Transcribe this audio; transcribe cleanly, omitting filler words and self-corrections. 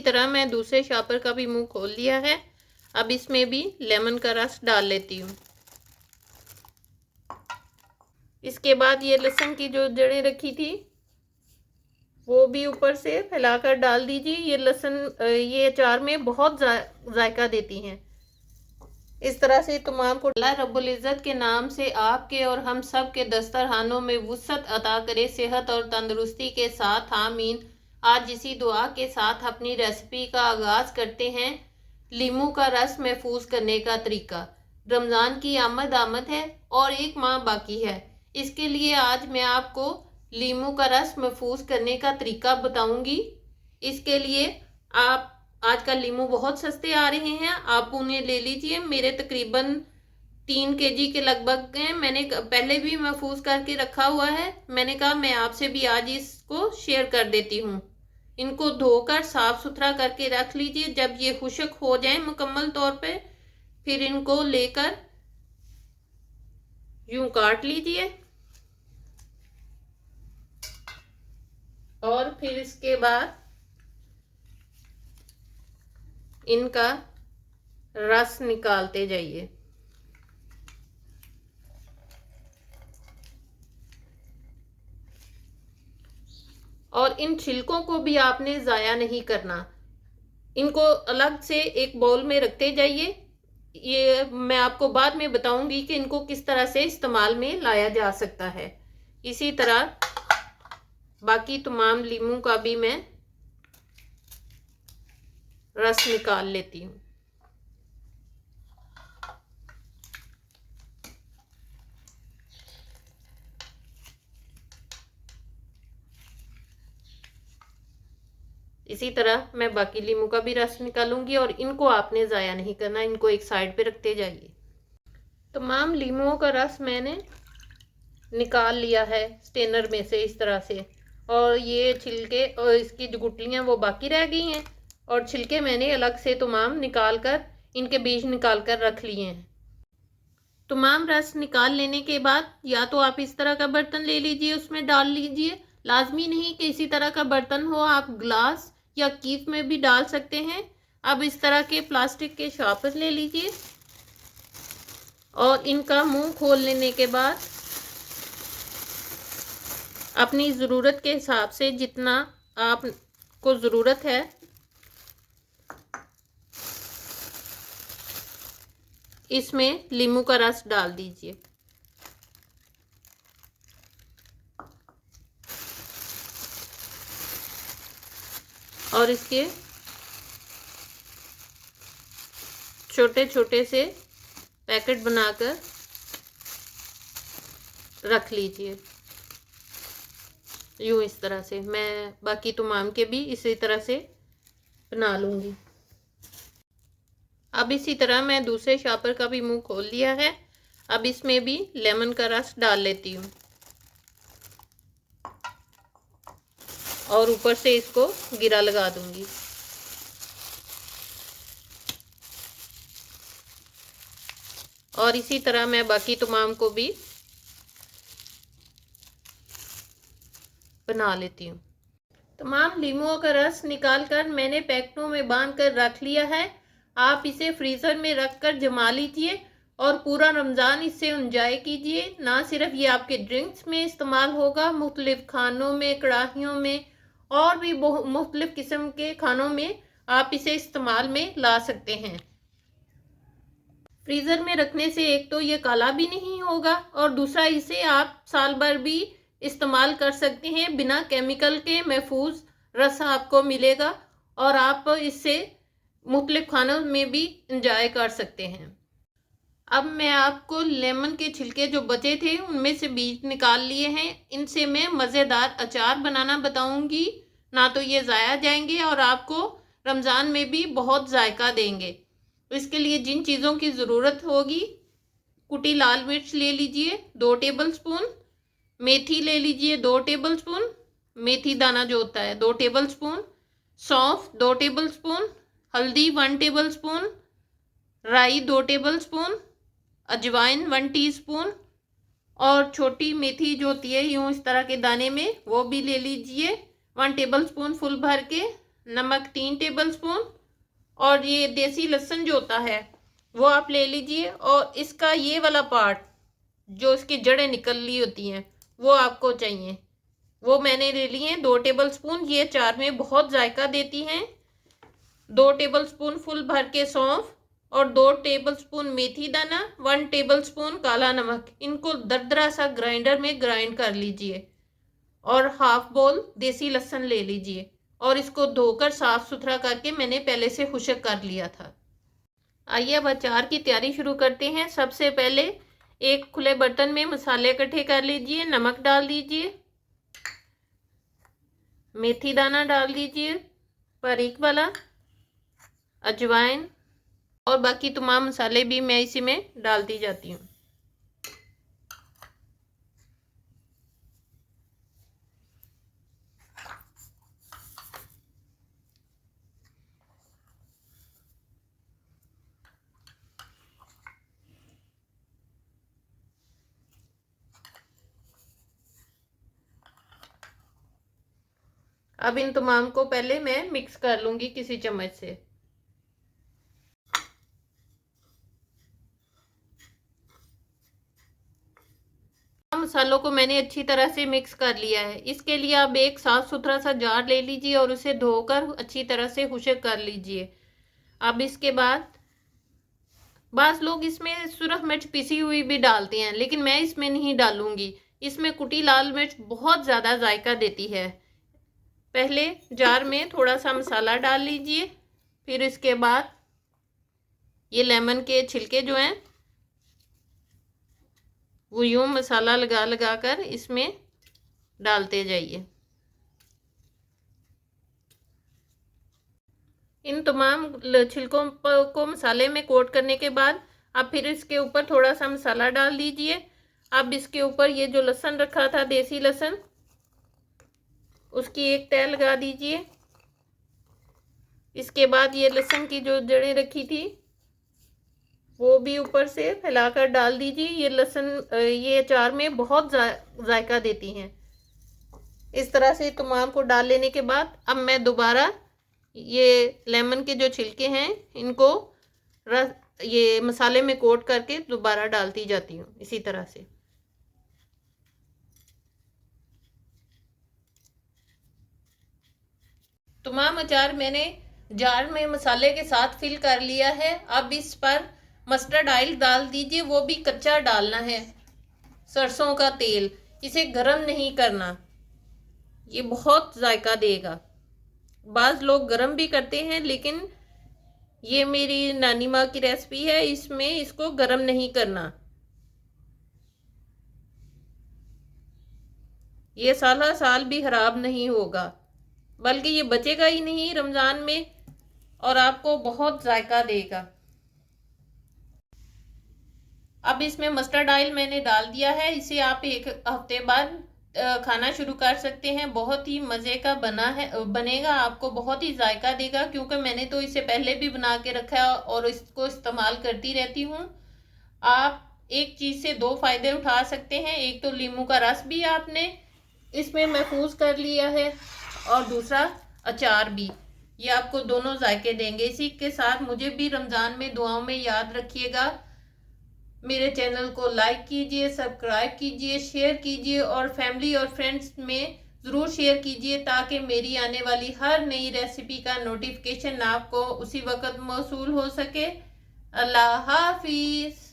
तरह मैं दूसरे शॉपर का भी मुंह खोल लिया है। अब इसमें भी लेमन का रस डाल लेती हूँ। इसके बाद ये लहसुन की जो जड़ें रखी थी वो भी ऊपर से फैलाकर डाल दीजिए। ये लहसुन ये अचार में बहुत जायका देती हैं। इस तरह से तमाम को अल्लाह रब्बुल इज़्ज़त के नाम से आपके और हम सब के दस्तरखानों में वुसअत अता करे, सेहत और तंदुरुस्ती के साथ, आमीन। आज इसी दुआ के साथ अपनी रेसिपी का आगाज़ करते हैं। लीमू का रस महफूज करने का तरीका। रमज़ान की आमद है और एक माह बाकी है। इसके लिए आज मैं आपको लीमू का रस महफूज करने का तरीका बताऊंगी। इसके लिए आप आजकल लीमू बहुत सस्ते आ रहे हैं, आप उन्हें ले लीजिए। मेरे तकरीबन 3 केजी के लगभग हैं। मैंने पहले भी महफूज करके रखा हुआ है। मैंने कहा मैं आपसे भी आज इसको शेयर कर देती हूँ। इनको धोकर साफ सुथरा करके रख लीजिए। जब ये खुश्क हो जाए मुकम्मल तौर पे, फिर इनको लेकर यूं काट लीजिए और फिर इसके बाद इनका रस निकालते जाइए। और इन छिलकों को भी आपने ज़ाया नहीं करना। इनको अलग से एक बाउल में रखते जाइए। ये मैं आपको बाद में बताऊंगी कि इनको किस तरह से इस्तेमाल में लाया जा सकता है। इसी तरह बाकी तमाम लीमू का भी मैं रस निकाल लेती हूँ। इसी तरह मैं बाकी लीमू का भी रस निकालूंगी और इनको आपने ज़ाया नहीं करना, इनको एक साइड पे रखते जाइए। तमाम लीमुओं का रस मैंने निकाल लिया है स्टेनर में से इस तरह से, और ये छिलके और इसकी जो गुठलियाँ वो बाकी रह गई हैं और छिलके मैंने अलग से तमाम निकाल कर इनके बीज निकाल कर रख लिए हैं। तमाम रस निकाल लेने के बाद या तो आप इस तरह का बर्तन ले लीजिए, उसमें डाल लीजिए। लाजमी नहीं कि इसी तरह का बर्तन हो, आप ग्लास या कीफ में भी डाल सकते हैं। अब इस तरह के प्लास्टिक के शॉपर ले लीजिए और इनका मुंह खोल लेने के बाद अपनी ज़रूरत के हिसाब से जितना आपको ज़रूरत है इसमें लीमू का रस डाल दीजिए। और इसके छोटे छोटे से पैकेट बनाकर रख लीजिए। यूँ इस तरह से मैं बाकी तमाम के भी इसी तरह से बना लूँगी। अब इसी तरह मैं दूसरे शॉपर का भी मुंह खोल लिया है। अब इसमें भी लेमन का रस डाल लेती हूँ और ऊपर से इसको गिरा लगा दूंगी। और इसी तरह मैं बाकी तमाम को भी बना लेती हूँ। तमाम लीमुओं का रस निकालकर मैंने पैकेटों में बांध कर रख लिया है। आप इसे फ्रीज़र में रख कर जमा लीजिए और पूरा रमज़ान इससे एंजॉय कीजिए। ना सिर्फ ये आपके ड्रिंक्स में इस्तेमाल होगा, मुख्तलिफ खानों में, कढ़ाइयों में और भी मुख्तलिफ किस्म के खानों में आप इसे इस्तेमाल में ला सकते हैं। फ्रीज़र में रखने से एक तो ये काला भी नहीं होगा और दूसरा इसे आप साल भर भी इस्तेमाल कर सकते हैं। बिना केमिकल के महफूज रस आपको मिलेगा और आप इससे मुख्तलिफ खानों में भी इंजॉय कर सकते हैं। अब मैं आपको लेमन के छिलके जो बचे थे उनमें से बीज निकाल लिए हैं। इनसे मैं मज़ेदार अचार बनाना बताऊंगी। ना तो ये ज़ाया जाएंगे और आपको रमज़ान में भी बहुत जायका देंगे। इसके लिए जिन चीज़ों की ज़रूरत होगी, कुटी लाल मिर्च ले लीजिए 2 टेबलस्पून, मेथी ले लीजिए 2 टेबलस्पून, मेथी दाना जो होता है 2 टेबलस्पून, सौंफ 2 टेबलस्पून, हल्दी 1 टेबलस्पून, राई 2 टेबलस्पून, अजवाइन 1 टीस्पून और छोटी मेथी जो होती है यूँ इस तरह के दाने में वो भी ले लीजिए 1 टेबलस्पून फुल भर के। नमक 3 टेबलस्पून, और ये देसी लहसुन जो होता है वो आप ले लीजिए, और इसका ये वाला पार्ट जो इसकी जड़ें निकल ली होती हैं वो आपको चाहिए, वो मैंने ले लिए हैं 2 टेबलस्पून। ये अचार में बहुत जायका देती हैं। 2 टेबलस्पून फुल भर के सौंफ और 2 टेबलस्पून मेथी दाना, 1 टेबलस्पून काला नमक, इनको दरदरा सा ग्राइंडर में ग्राइंड कर लीजिए, और हाफ बोल देसी लहसुन ले लीजिए, और इसको धोकर साफ सुथरा करके मैंने पहले से खुश्क कर लिया था। आइए अब अचार की तैयारी शुरू करते हैं। सबसे पहले एक खुले बर्तन में मसाले इकट्ठे कर लीजिए। नमक डाल दीजिए, मेथी दाना डाल दीजिए बारीक वाला, अजवाइन, और बाकी तमाम मसाले भी मैं इसी में डालती जाती हूँ। अब इन तमाम को पहले मैं मिक्स कर लूंगी किसी चम्मच से। मसालों को मैंने अच्छी तरह से मिक्स कर लिया है। इसके लिए आप एक साफ सुथरा सा जार ले लीजिए और उसे धोकर अच्छी तरह से खुश्क कर लीजिए। अब इसके बाद बाज़ लोग इसमें सुरख मिर्च पिसी हुई भी डालते हैं, लेकिन मैं इसमें नहीं डालूंगी। इसमें कुटी लाल मिर्च बहुत ज़्यादा जायका देती है। पहले जार में थोड़ा सा मसाला डाल लीजिए, फिर इसके बाद ये लेमन के छिलके जो हैं वो यूं मसाला लगा लगा कर इसमें डालते जाइए। इन तमाम छिलकों को मसाले में कोट करने के बाद अब फिर इसके ऊपर थोड़ा सा मसाला डाल दीजिए। अब इसके ऊपर ये जो लहसुन रखा था देसी लहसुन, उसकी एक तह लगा दीजिए। इसके बाद ये लहसुन की जो जड़ें रखी थी वो भी ऊपर से फैलाकर डाल दीजिए। ये लहसुन ये अचार में बहुत जायका देती हैं। इस तरह से तमाम को डाल लेने के बाद अब मैं दोबारा ये लेमन के जो छिलके हैं इनको ये मसाले में कोट करके दोबारा डालती जाती हूँ इसी तरह से। तमाम अचार मैंने जार में मसाले के साथ फिल कर लिया है। अब इस पर मस्टर्ड ऑयल डाल दीजिए, वो भी कच्चा डालना है, सरसों का तेल। इसे गरम नहीं करना, ये बहुत जायका देगा। बाज़ लोग गरम भी करते हैं, लेकिन ये मेरी नानी माँ की रेसिपी है, इसमें इसको गरम नहीं करना। ये साला साल भी खराब नहीं होगा, बल्कि ये बचेगा ही नहीं रमज़ान में, और आपको बहुत जायका देगा। अब इसमें मस्टर्ड ऑयल मैंने डाल दिया है। इसे आप एक हफ्ते बाद खाना शुरू कर सकते हैं। बहुत ही मज़े का बनेगा, आपको बहुत ही जायका देगा, क्योंकि मैंने तो इसे पहले भी बना के रखा है और इसको इस्तेमाल करती रहती हूँ। आप एक चीज़ से 2 फ़ायदे उठा सकते हैं। एक तो नींबू का रस भी आपने इसमें महफूज कर लिया है, और दूसरा अचार भी। ये आपको दोनों जायके देंगे। इसी के साथ मुझे भी रमज़ान में दुआओं में याद रखिएगा। मेरे चैनल को लाइक कीजिए, सब्सक्राइब कीजिए, शेयर कीजिए, और फैमिली और फ्रेंड्स में ज़रूर शेयर कीजिए, ताकि मेरी आने वाली हर नई रेसिपी का नोटिफिकेशन आपको उसी वक्त मौसूल हो सके। अल्लाह हाफिज़।